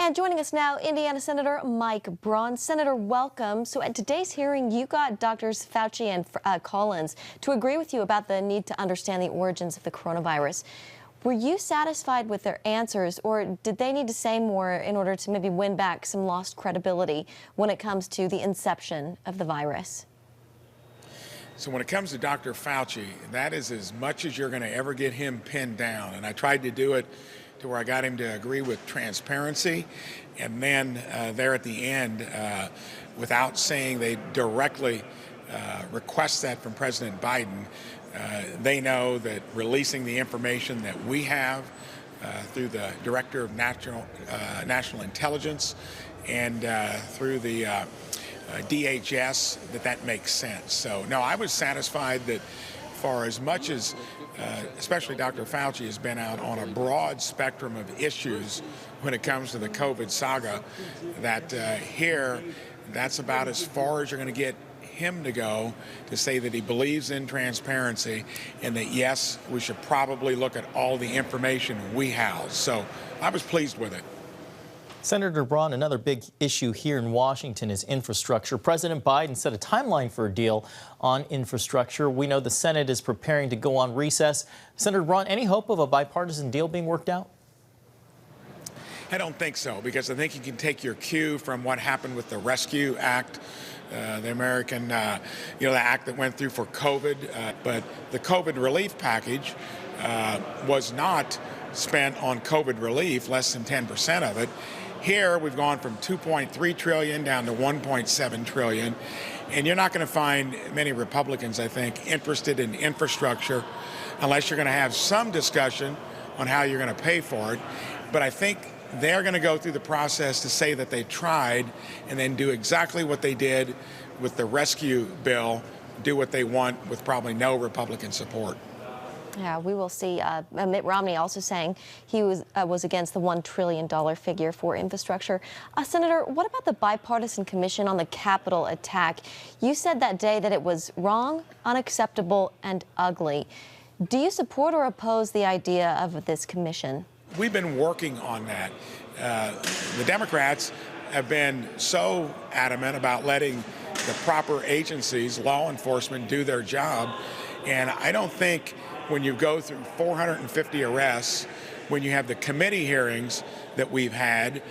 And joining us now, Indiana Senator Mike Braun. Senator, welcome. So at today's hearing, you got Drs. Fauci and Collins to agree with you about the need to understand the origins of the coronavirus. Were you satisfied with their answers, or did they need to say more in order to maybe win back some lost credibility when it comes to the inception of the virus? So when it comes to Dr. Fauci, that is as much as you're going to ever get him pinned down. And I tried to do it to where I got him to agree with transparency. And then there at the end, without saying they directly request that from President Biden, they know that releasing the information that we have through the Director of National Intelligence and through the DHS, that makes sense. So, no, I was satisfied that for as much as, especially Dr. Fauci has been out on a broad spectrum of issues when it comes to the COVID saga, that here, that's about as far as you're going to get him to go to say that he believes in transparency and that, yes, we should probably look at all the information we house. So I was pleased with it. Senator Braun, another big issue here in Washington is infrastructure. President Biden set a timeline for a deal on infrastructure. We know the Senate is preparing to go on recess. Senator Braun, any hope of a bipartisan deal being worked out? I don't think so, because I think you can take your cue from what happened with the Rescue Act, the American, the act that went through for COVID. But the COVID relief package was not spent on COVID relief, less than 10% of it. Here, we've gone from $2.3 trillion down to $1.7 trillion. And you're not going to find many Republicans, I think, interested in infrastructure unless you're going to have some discussion on how you're going to pay for it. But I think they're going to go through the process to say that they tried and then do exactly what they did with the rescue bill, do what they want with probably no Republican support. Yeah, we will see. Mitt Romney also saying he was against the $1 trillion figure for infrastructure. Senator, what about the bipartisan commission on the Capitol attack? You said that day that it was wrong, unacceptable, and ugly. Do you support or oppose the idea of this commission? We've been working on that. The Democrats have been so adamant about letting the proper agencies, law enforcement, do their job. And I don't think when you go through 450 arrests, when you have the committee hearings that we've had,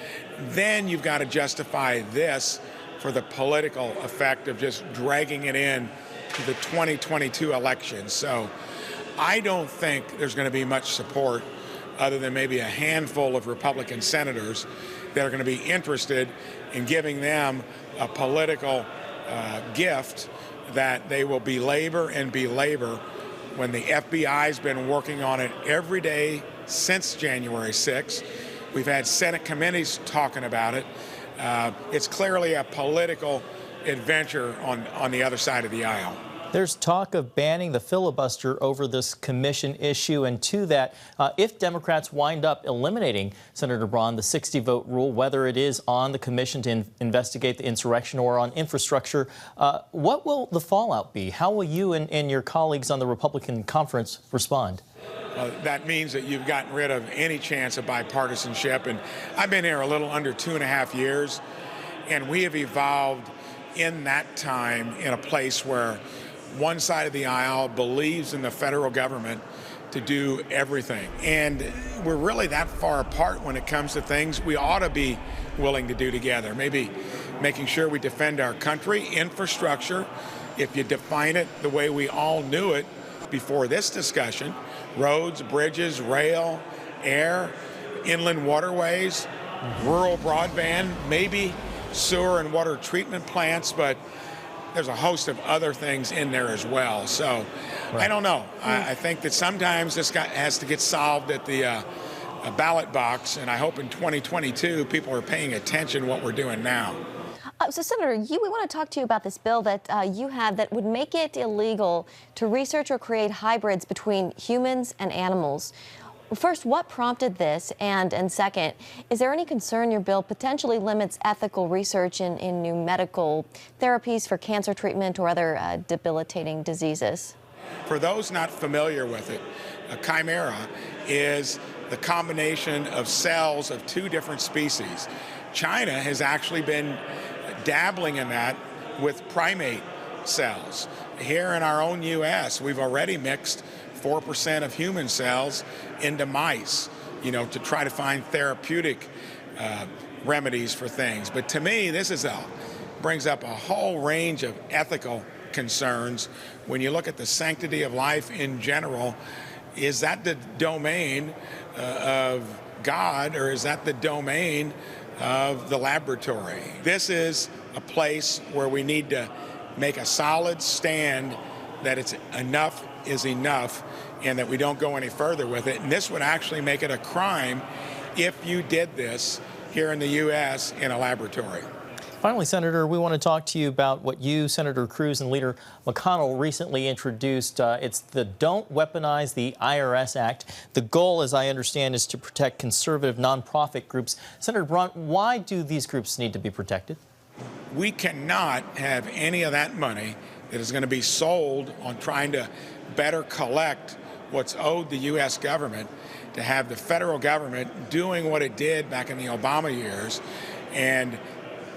then you've got to justify this for the political effect of just dragging it in to the 2022 election. So I don't think there's going to be much support other than maybe a handful of Republican senators that are going to be interested in giving them a political gift that they will belabor and belabor when the FBI's been working on it every day since January 6th. We've had Senate committees talking about it. It's clearly a political adventure on the other side of the aisle. There's talk of banning the filibuster over this commission issue, and to that, if Democrats wind up eliminating, Senator Braun, the 60-vote rule, whether it is on the commission to investigate the insurrection or on infrastructure, what will the fallout be? How will you and your colleagues on the Republican conference respond? That means that you've gotten rid of any chance of bipartisanship, and I've been here a little under 2.5 years, and we have evolved in that time in a place where one side of the aisle believes in the federal government to do everything. And we're really that far apart when it comes to things we ought to be willing to do together. Maybe making sure we defend our country, infrastructure, if you define it the way we all knew it before this discussion, roads, bridges, rail, air, inland waterways, rural broadband, maybe sewer and water treatment plants, but there's a host of other things in there as well. So right. I don't know. I think that sometimes this has to get solved at the ballot box, and I hope in 2022 people are paying attention to what we're doing now. So, Senator, we want to talk to you about this bill that you have that would make it illegal to research or create hybrids between humans and animals. First, what prompted this? And second, is there any concern your bill potentially limits ethical research in new medical therapies for cancer treatment or other debilitating diseases? For those not familiar with it, a chimera is the combination of cells of two different species. China has actually been dabbling in that with primate cells. Here in our own U.S., we've already mixed 4% of human cells into mice, to try to find therapeutic remedies for things. But to me, this brings up a whole range of ethical concerns. When you look at the sanctity of life in general, is that the domain of God, or is that the domain of the laboratory? This is a place where we need to make a solid stand that it's enough is enough and that we don't go any further with it. And this would actually make it a crime if you did this here in the U.S. in a laboratory. Finally, Senator, we want to talk to you about what you, Senator Cruz, and Leader McConnell recently introduced. It's the Don't Weaponize the IRS Act. The goal, as I understand, is to protect conservative nonprofit groups. Senator Braun, why do these groups need to be protected? We cannot have any of that money that is going to be sold on trying to better collect what's owed the U.S. government, to have the federal government doing what it did back in the Obama years and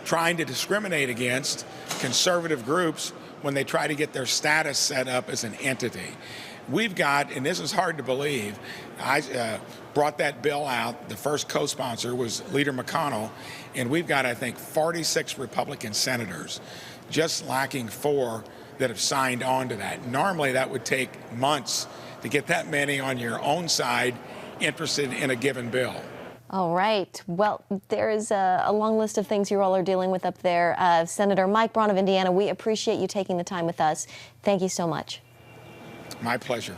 trying to discriminate against conservative groups when they try to get their status set up as an entity. We've got, and this is hard to believe, I brought that bill out. The first co-sponsor was Leader McConnell, and we've got, I think, 46 Republican senators, just lacking 4 that have signed on to that. Normally, that would take months to get that many on your own side interested in a given bill. All right. Well, there is a long list of things you all are dealing with up there. Senator Mike Braun of Indiana, we appreciate you taking the time with us. Thank you so much. My pleasure.